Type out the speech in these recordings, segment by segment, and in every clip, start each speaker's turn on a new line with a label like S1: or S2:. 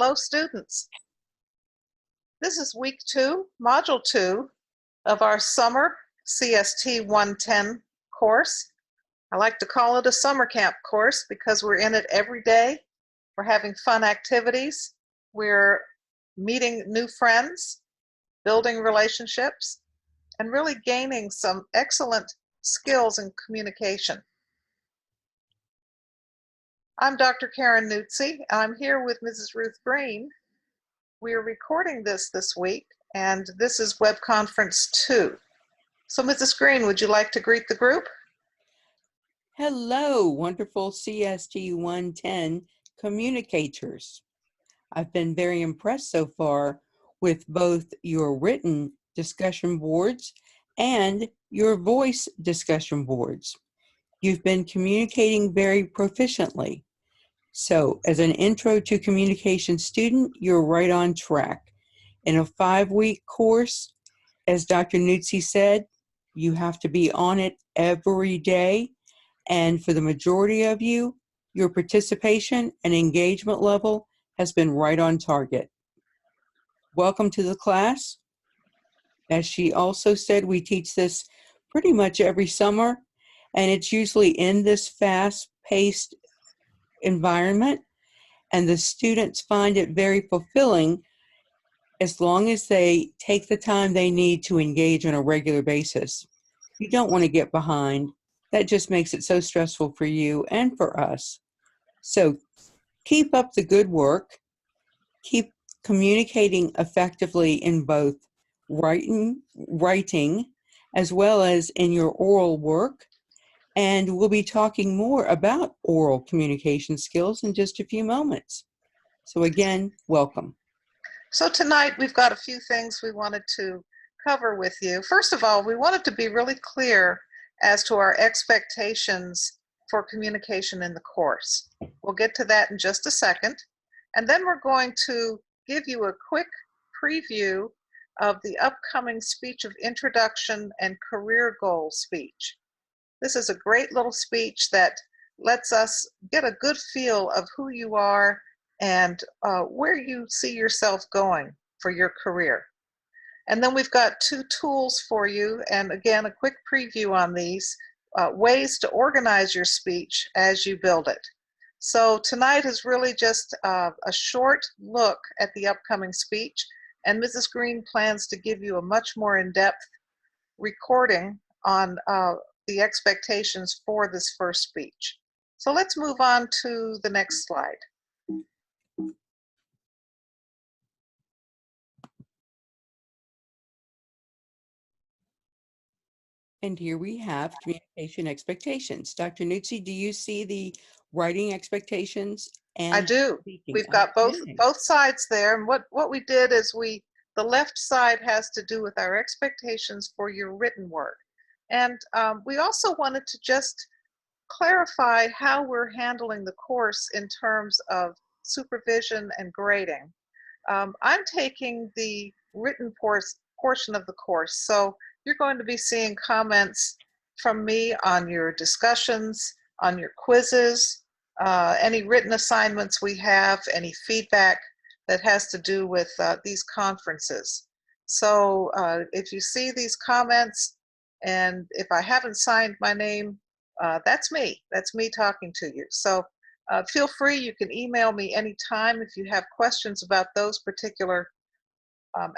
S1: Hello, students. This is week 2, module 2 of our summer CST110 course. I like to call it a summer camp course because we're in it every day. We're having fun activities. We're meeting new friends, building relationships, and really gaining some excellent skills in communication. I'm Dr. Karen Newtzie. I'm here with Mrs. Ruth Greene. We are recording this week, and this is web conference 2. So Mrs. Greene, would you like to greet the group?
S2: Hello, wonderful CST110 communicators. I've been very impressed so far with both your written discussion boards and your voice discussion boards. You've been communicating very proficiently. So as an intro to communication student, you're right on track. In a 5-week course, as Dr. Newtzie said, you have to be on it every day. And for the majority of you, your participation and engagement level has been right on target. Welcome to the class. As she also said, we teach this pretty much every summer, and it's usually in this fast-paced environment, and the students find it very fulfilling as long as they take the time they need to engage on a regular basis. You don't want to get behind. That just makes it so stressful for you and for us. So keep up the good work. Keep communicating effectively in both writing as well as in your oral work. And we'll be talking more about oral communication skills in just a few moments. So again, welcome.
S1: So tonight we've got a few things we wanted to cover with you. First of all, we wanted to be really clear as to our expectations for communication in the course. We'll get to that in just a second. And then we're going to give you a quick preview of the upcoming speech of introduction and career goal speech. This is a great little speech that lets us get a good feel of who you are and where you see yourself going for your career. And then we've got 2 tools for you, and again, a quick preview on these, ways to organize your speech as you build it. So tonight is really just a short look at the upcoming speech, and Mrs. Greene plans to give you a much more in-depth recording on the expectations for this first speech. So let's move on to the next slide.
S2: And here we have communication expectations. Dr. Newtzie, do you see the writing expectations? And
S1: I do.
S2: speaking?
S1: We've got both sides there. And what we did is the left side has to do with our expectations for your written work. And we also wanted to just clarify how we're handling the course in terms of supervision and grading. I'm taking the written portion of the course, so you're going to be seeing comments from me on your discussions, on your quizzes, any written assignments we have, any feedback that has to do with these conferences. So if you see these comments, and if I haven't signed my name, that's me. That's me talking to you. So feel free, you can email me anytime if you have questions about those particular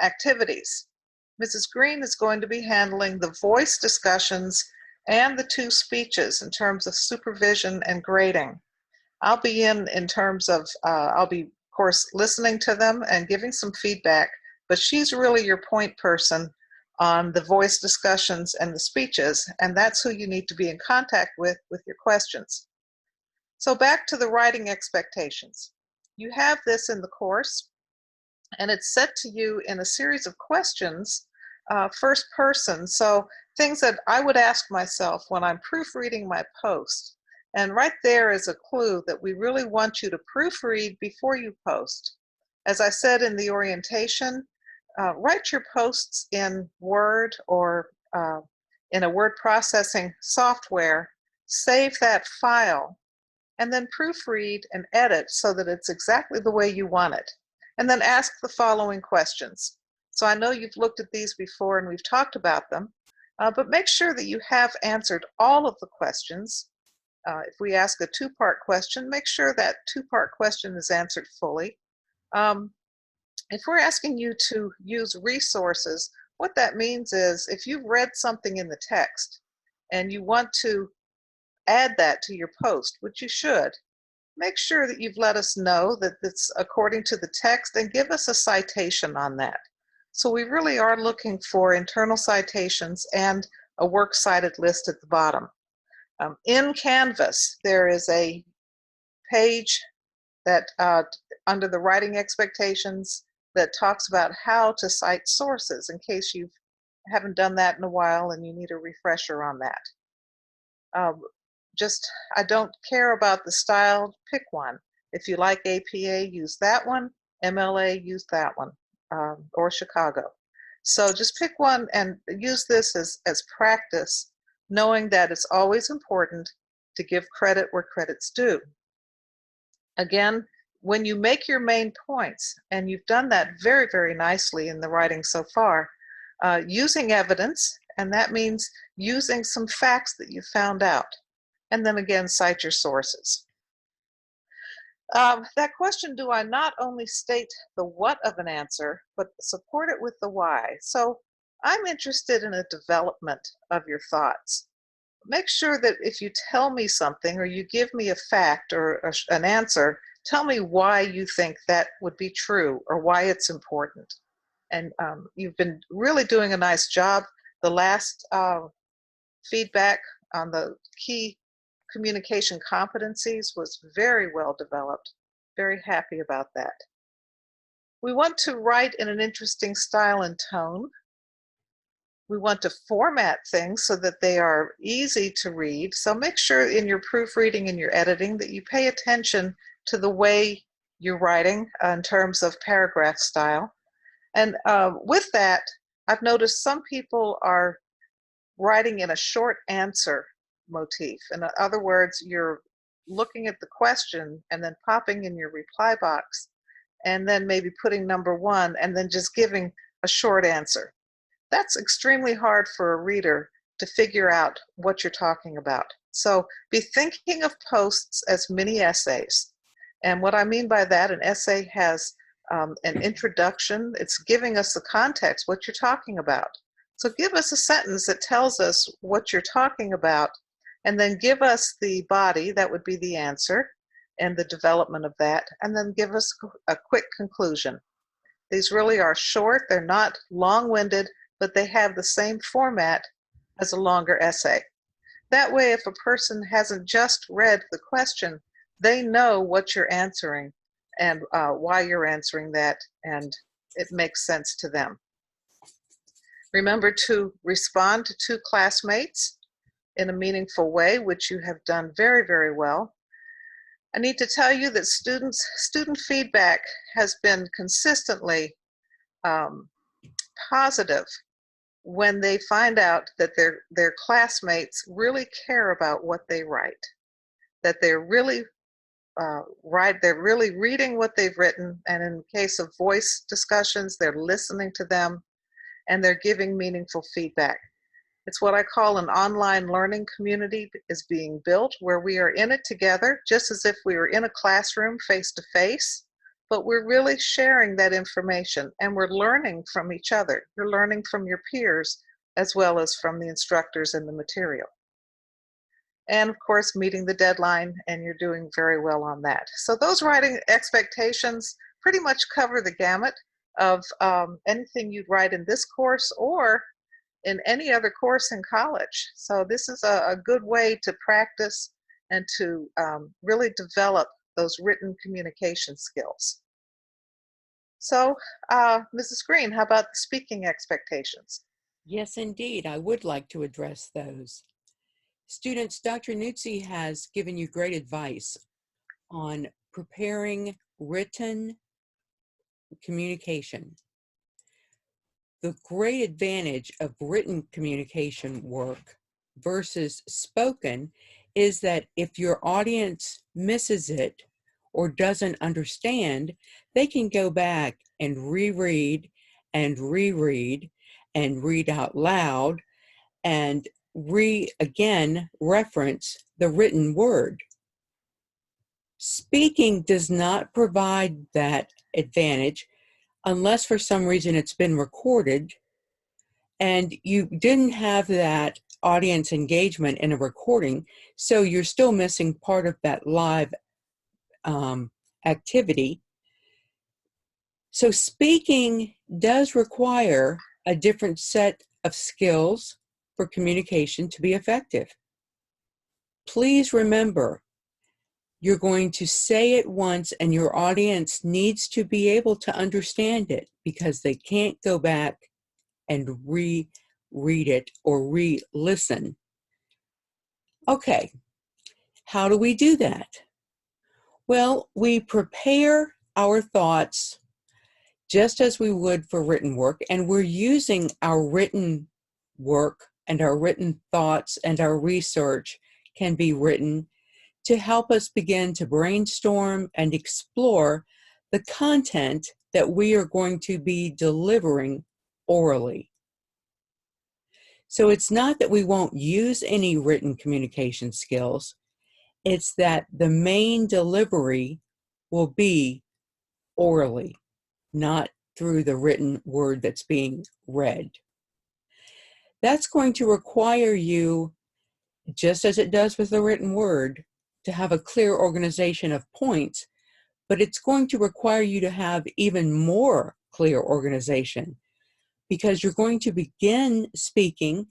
S1: activities. Mrs. Greene is going to be handling the voice discussions and the 2 speeches in terms of supervision and grading. I'll be in terms of, I'll be, of course, listening to them and giving some feedback, but she's really your point person on the voice discussions and the speeches, and that's who you need to be in contact with your questions. So back to the writing expectations. You have this in the course, and it's set to you in a series of questions, first person, so things that I would ask myself when I'm proofreading my post. And right there is a clue that we really want you to proofread before you post. As I said in the orientation, write your posts in Word or in a word processing software, save that file, and then proofread and edit so that it's exactly the way you want it. And then ask the following questions. So I know you've looked at these before and we've talked about them, but make sure that you have answered all of the questions. If we ask a two-part question, make sure that two-part question is answered fully. If we're asking you to use resources, what that means is if you've read something in the text and you want to add that to your post, which you should, make sure that you've let us know that it's according to the text and give us a citation on that. So we really are looking for internal citations and a works cited list at the bottom. In Canvas, there is a page that under the writing expectations that talks about how to cite sources in case you haven't done that in a while and you need a refresher on that. I don't care about the style, pick one. If you like APA, use that one. MLA, use that one, or Chicago. So just pick one and use this as practice, knowing that it's always important to give credit where credit's due. Again, when you make your main points, and you've done that very, very nicely in the writing so far, using evidence, and that means using some facts that you found out. And then again, cite your sources. That question, do I not only state the what of an answer, but support it with the why? So I'm interested in a development of your thoughts. Make sure that if you tell me something or you give me a fact or an answer, tell me why you think that would be true or why it's important. And you've been really doing a nice job. The last feedback on the key communication competencies was very well developed. Very happy about that. We want to write in an interesting style and tone. We want to format things so that they are easy to read. So make sure in your proofreading and your editing that you pay attention to the way you're writing in terms of paragraph style. And with that, I've noticed some people are writing in a short answer motif. In other words, you're looking at the question and then popping in your reply box and then maybe putting number one and then just giving a short answer. That's extremely hard for a reader to figure out what you're talking about. So be thinking of posts as mini essays. And what I mean by that, an essay has an introduction. It's giving us the context, what you're talking about. So give us a sentence that tells us what you're talking about, and then give us the body, that would be the answer, and the development of that, and then give us a quick conclusion. These really are short, they're not long-winded, but they have the same format as a longer essay. That way, if a person hasn't just read the question, they know what you're answering and why you're answering that, and it makes sense to them. Remember to respond to classmates in a meaningful way, which you have done very, very well. I need to tell you that student feedback has been consistently positive when they find out that their classmates really care about what they write, that they're really they're really reading what they've written, and in case of voice discussions, they're listening to them, and they're giving meaningful feedback. It's what I call an online learning community is being built, where we are in it together, just as if we were in a classroom face to face, but we're really sharing that information, and we're learning from each other. You're learning from your peers as well as from the instructors and the material. And of course, meeting the deadline, and you're doing very well on that. So those writing expectations pretty much cover the gamut of anything you'd write in this course or in any other course in college. So this is a good way to practice and to really develop those written communication skills. So, Mrs. Greene, how about the speaking expectations?
S2: Yes, indeed. I would like to address those. Students, Dr. Newtzie has given you great advice on preparing written communication. The great advantage of written communication work versus spoken is that if your audience misses it or doesn't understand, they can go back and reread and reread and read out loud and again reference the written word. Speaking does not provide that advantage unless for some reason it's been recorded and you didn't have that audience engagement in a recording, so you're still missing part of that live activity. So speaking does require a different set of skills for communication to be effective. Please remember, you're going to say it once and your audience needs to be able to understand it because they can't go back and reread it or re-listen. Okay, how do we do that? Well, we prepare our thoughts just as we would for written work, and we're using our written work and our written thoughts and our research can be written to help us begin to brainstorm and explore the content that we are going to be delivering orally. So it's not that we won't use any written communication skills, it's that the main delivery will be orally, not through the written word that's being read. That's going to require you, just as it does with the written word, to have a clear organization of points, but it's going to require you to have even more clear organization because you're going to begin speaking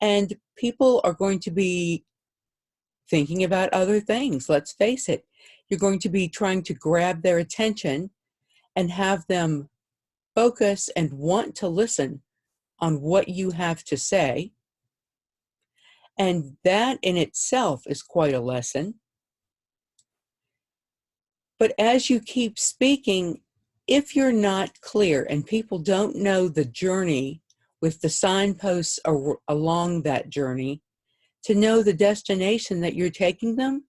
S2: and people are going to be thinking about other things. Let's face it. You're going to be trying to grab their attention and have them focus and want to listen on what you have to say. And that in itself is quite a lesson. But as you keep speaking, if you're not clear and people don't know the journey with the signposts along that journey to know the destination that you're taking them,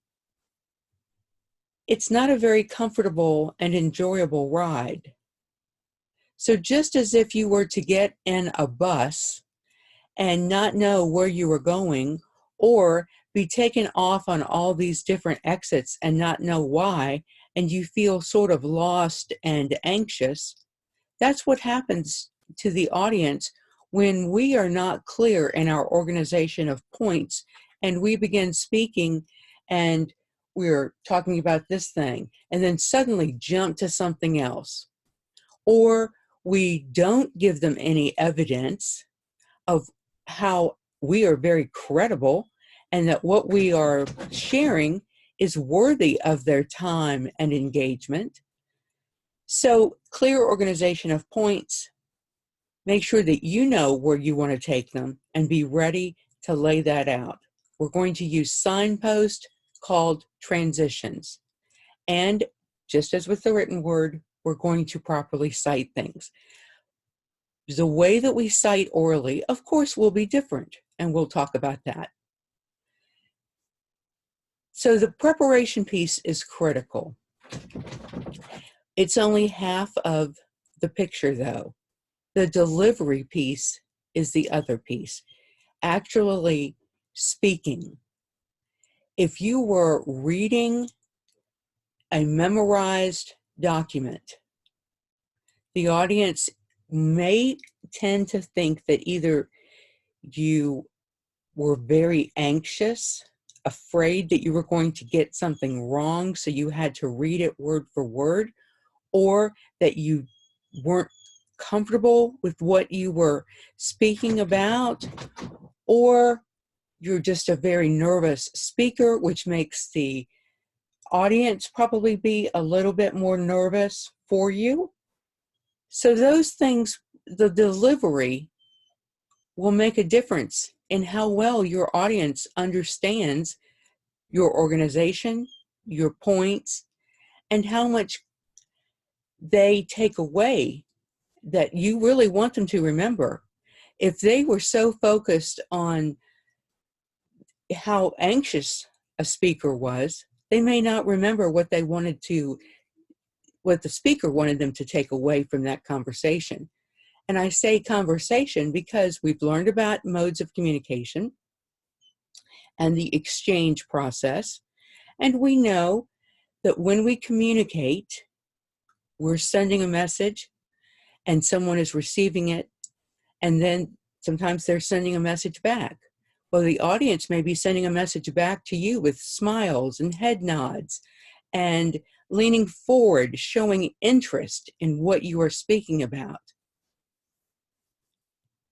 S2: it's not a very comfortable and enjoyable ride. So just as if you were to get in a bus and not know where you were going, or be taken off on all these different exits and not know why, and you feel sort of lost and anxious, that's what happens to the audience when we are not clear in our organization of points and we begin speaking and we're talking about this thing and then suddenly jump to something else. Or we don't give them any evidence of how we are very credible and that what we are sharing is worthy of their time and engagement. So clear organization of points, make sure that you know where you want to take them and be ready to lay that out. We're going to use signposts called transitions. And just as with the written word, we're going to properly cite things. The way that we cite orally, of course, will be different, and we'll talk about that. So the preparation piece is critical. It's only half of the picture, though. The delivery piece is the other piece. Actually speaking. If you were reading a memorized document, the audience may tend to think that either you were very anxious, afraid that you were going to get something wrong, so you had to read it word for word, or that you weren't comfortable with what you were speaking about, or you're just a very nervous speaker, which makes the audience probably be a little bit more nervous for you. So those things, the delivery will make a difference in how well your audience understands your organization, your points, and how much they take away that you really want them to remember. If they were so focused on how anxious a speaker was, they may not remember what what the speaker wanted them to take away from that conversation. And I say conversation because we've learned about modes of communication and the exchange process. And we know that when we communicate, we're sending a message and someone is receiving it, and then sometimes they're sending a message back. Well, the audience may be sending a message back to you with smiles and head nods and leaning forward, showing interest in what you are speaking about.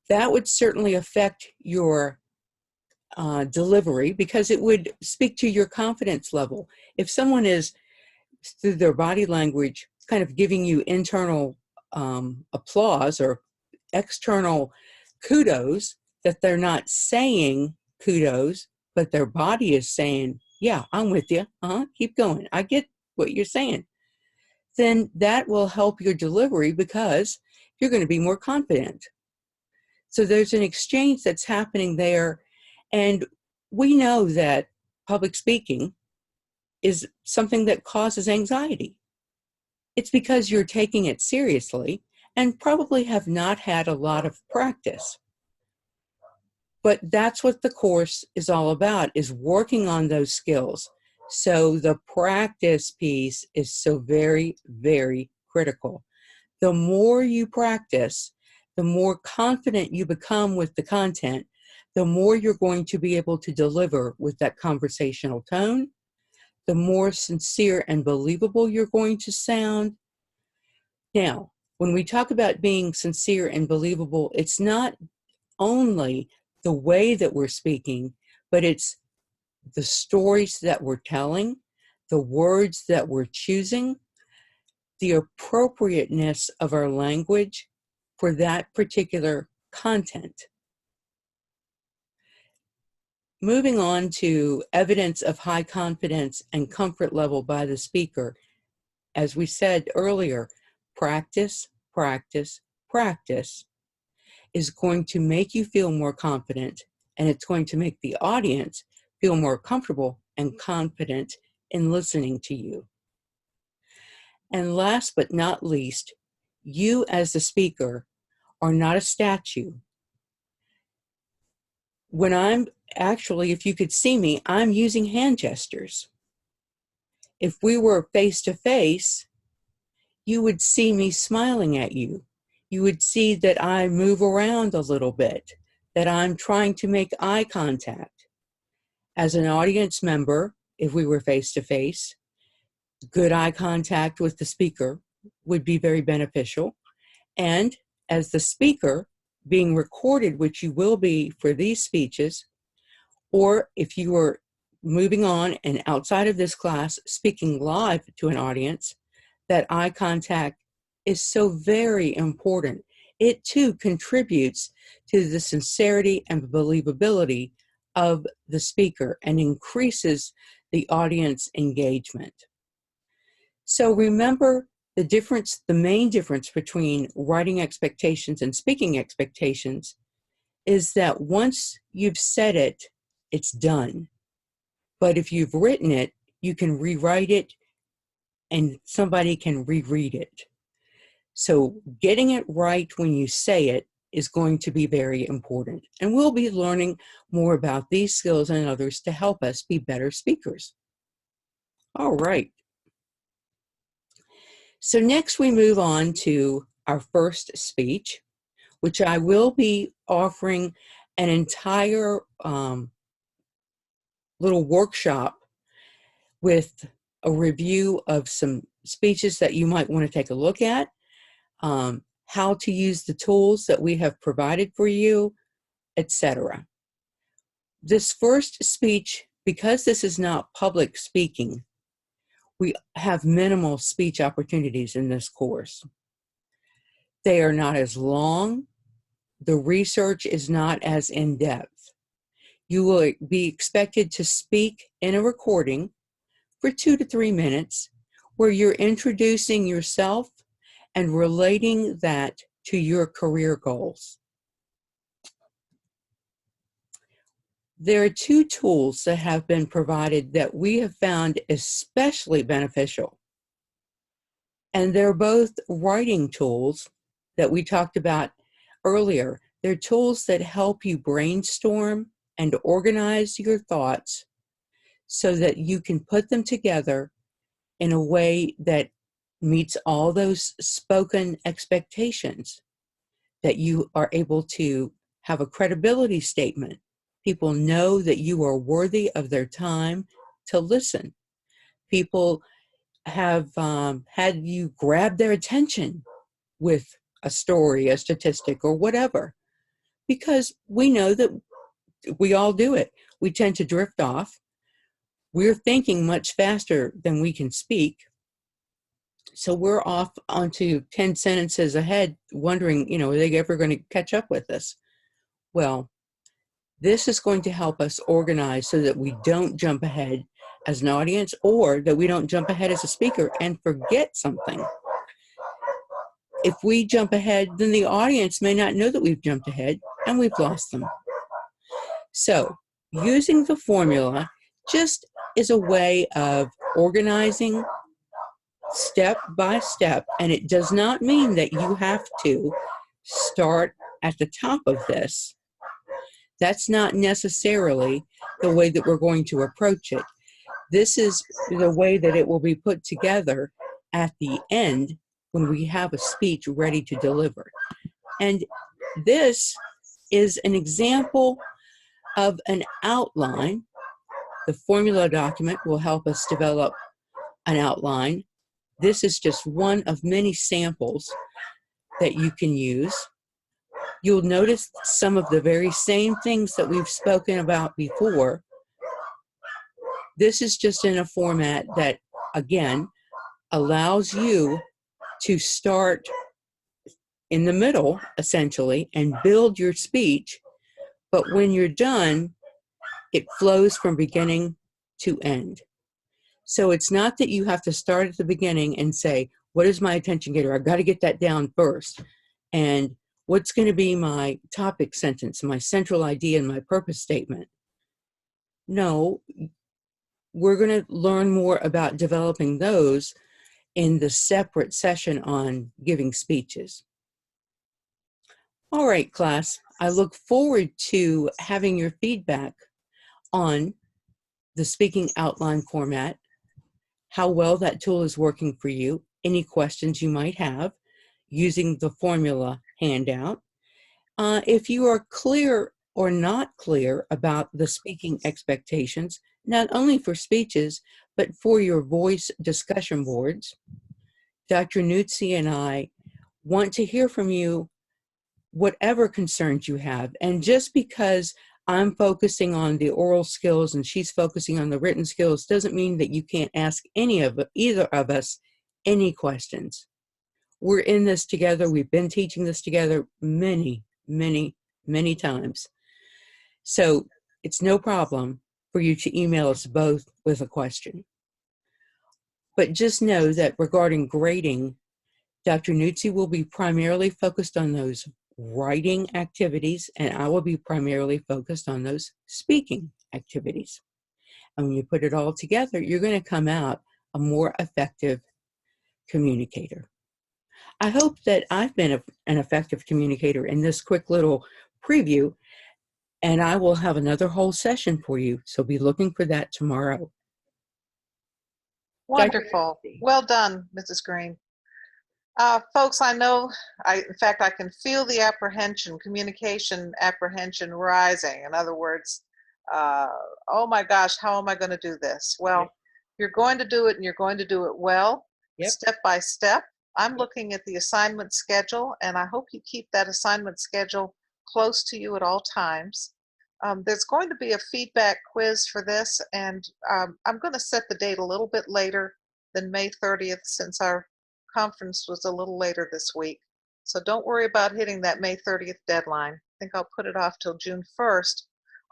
S2: That would certainly affect your delivery, because it would speak to your confidence level. If someone is, through their body language, kind of giving you internal applause or external kudos, that they're not saying kudos, but their body is saying, yeah, I'm with you. Keep going. I get what you're saying. Then that will help your delivery because you're going to be more confident. So there's an exchange that's happening there. And we know that public speaking is something that causes anxiety. It's because you're taking it seriously and probably have not had a lot of practice. But that's what the course is all about, is working on those skills. So the practice piece is so very, very critical. The more you practice, the more confident you become with the content, the more you're going to be able to deliver with that conversational tone, the more sincere and believable you're going to sound. Now, when we talk about being sincere and believable, it's not only the way that we're speaking, but it's the stories that we're telling, the words that we're choosing, the appropriateness of our language for that particular content. Moving on to evidence of high confidence and comfort level by the speaker. As we said earlier, practice, practice, practice is going to make you feel more confident, and it's going to make the audience feel more comfortable and confident in listening to you. And last but not least, you as the speaker are not a statue. When I'm actually, if you could see me, I'm using hand gestures. If we were face to face, you would see me smiling at you. You would see that I move around a little bit, that I'm trying to make eye contact. As an audience member, if we were face to face, good eye contact with the speaker would be very beneficial. And as the speaker being recorded, which you will be for these speeches, or if you were moving on and outside of this class speaking live to an audience, that eye contact is so very important. It too contributes to the sincerity and believability of the speaker and increases the audience engagement. So remember the difference, the main difference between writing expectations and speaking expectations is that once you've said it, it's done. But if you've written it, you can rewrite it and somebody can reread it. So getting it right when you say it is going to be very important. And we'll be learning more about these skills and others to help us be better speakers. All right. So next we move on to our first speech, which I will be offering an entire little workshop with a review of some speeches that you might want to take a look at, how to use the tools that we have provided for you, etc. This first speech, because this is not public speaking, we have minimal speech opportunities in this course. They are not as long. The research is not as in-depth. You will be expected to speak in a recording for 2 to 3 minutes where you're introducing yourself and relating that to your career goals. There are two tools that have been provided that we have found especially beneficial. And they're both writing tools that we talked about earlier. They're tools that help you brainstorm and organize your thoughts so that you can put them together in a way that meets all those spoken expectations, that you are able to have a credibility statement. People know that you are worthy of their time to listen. People have had you grab their attention with a story, a statistic, or whatever, because we know that we all do it. We tend to drift off. We're thinking much faster than we can speak. So we're off onto 10 sentences ahead, wondering, are they ever going to catch up with us? Well, this is going to help us organize so that we don't jump ahead as an audience, or that we don't jump ahead as a speaker and forget something. If we jump ahead, then the audience may not know that we've jumped ahead and we've lost them. So using the formula just is a way of organizing step by step, and it does not mean that you have to start at the top of this. That's not necessarily the way that we're going to approach it. This is the way that it will be put together at the end when we have a speech ready to deliver. And this is an example of an outline. The formula document will help us develop an outline. This is just one of many samples that you can use. You'll notice some of the very same things that we've spoken about before. This is just in a format that, again, allows you to start in the middle, essentially, and build your speech. But when you're done, it flows from beginning to end. So it's not that you have to start at the beginning and say, what is my attention getter? I've got to get that down first. And what's going to be my topic sentence, my central idea, and my purpose statement? No, we're going to learn more about developing those in the separate session on giving speeches. All right, class, I look forward to having your feedback on the speaking outline format, how well that tool is working for you, any questions you might have using the formula handout. If you are clear or not clear about the speaking expectations, not only for speeches, but for your voice discussion boards, Dr. Newtzie and I want to hear from you whatever concerns you have. And just because I'm focusing on the oral skills and she's focusing on the written skills doesn't mean that you can't ask either of us any questions. We're in this together. We've been teaching this together many, many, many times. So it's no problem for you to email us both with a question. But just know that regarding grading, Dr. Newtzie will be primarily focused on those writing activities, and I will be primarily focused on those speaking activities. And when you put it all together, you're going to come out a more effective communicator. I hope that I've been an effective communicator in this quick little preview, and I will have another whole session for you, so be looking for that tomorrow.
S1: Wonderful. Well done, Mrs. Greene. Folks, I know, in fact, I can feel the apprehension, communication apprehension rising. In other words, oh my gosh, how am I going to do this? Well, yep. You're going to do it, and you're going to do it well, yep. Step by step. I'm looking at the assignment schedule, and I hope you keep that assignment schedule close to you at all times. There's going to be a feedback quiz for this, and I'm going to set the date a little bit later than May 30th, since our conference was a little later this week. So don't worry about hitting that May 30th deadline. I think I'll put it off till June 1st.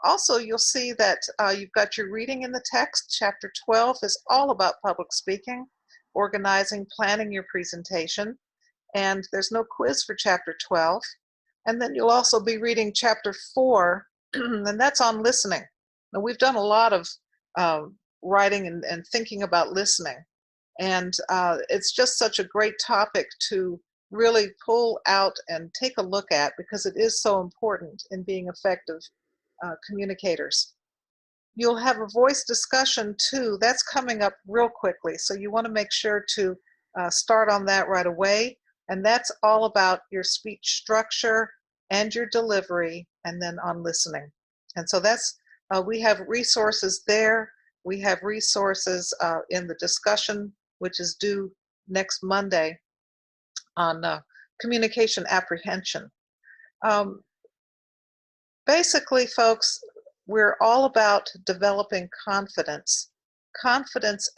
S1: Also, you'll see that you've got your reading in the text. Chapter 12 is all about public speaking, organizing, planning your presentation. And there's no quiz for chapter 12. And then you'll also be reading chapter 4, and that's on listening. Now, we've done a lot of writing and thinking about listening. And it's just such a great topic to really pull out and take a look at, because it is so important in being effective communicators. You'll have a voice discussion too. That's coming up real quickly. So you want to make sure to start on that right away. And that's all about your speech structure and your delivery, and then on listening. And so that's, we have resources there. We have resources in the discussion, which is due next Monday, on communication apprehension. Basically, folks, we're all about developing confidence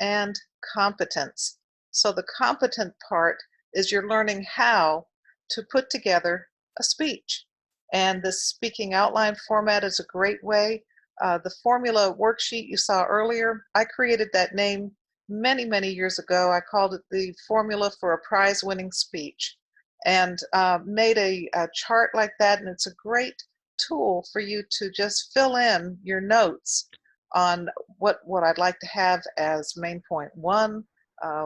S1: and competence. So the competent part is you're learning how to put together a speech. And the speaking outline format is a great way. The formula worksheet you saw earlier, I created that name many, many years ago. I called it the formula for a prize-winning speech, and made a chart like that, and it's a great tool for you to just fill in your notes on what I'd like to have as main point 1,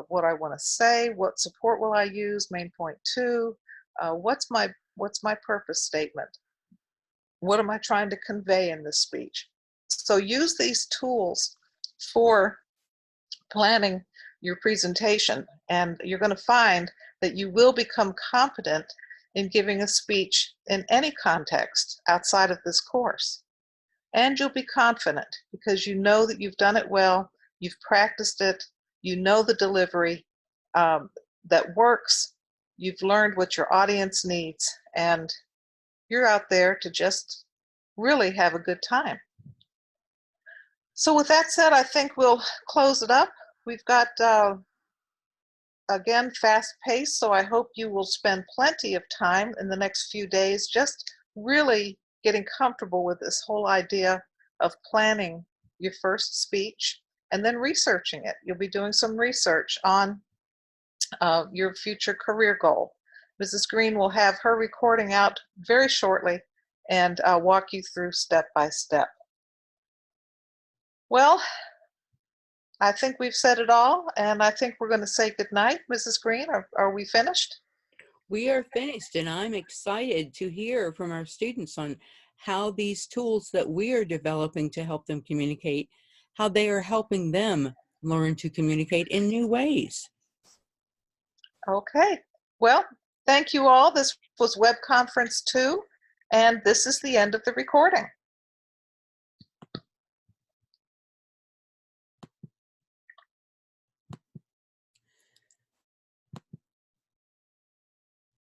S1: what I want to say, what support will I use, main point 2, what's my purpose statement, what am I trying to convey in this speech. So use these tools for planning your presentation, and you're going to find that you will become competent in giving a speech in any context outside of this course. And you'll be confident because you know that you've done it well, you've practiced it, you know the delivery that works, you've learned what your audience needs, and you're out there to just really have a good time. So with that said, I think we'll close it up. We've got, again, fast paced, so I hope you will spend plenty of time in the next few days just really getting comfortable with this whole idea of planning your first speech and then researching it. You'll be doing some research on your future career goal. Mrs. Greene will have her recording out very shortly and walk you through step by step. Well, I think we've said it all, and I think we're going to say goodnight. Mrs. Greene, are we finished?
S2: We are finished, and I'm excited to hear from our students on how these tools that we are developing to help them communicate, how they are helping them learn to communicate in new ways.
S1: Okay. Well, thank you all. This was Web Conference 2, and this is the end of the recording.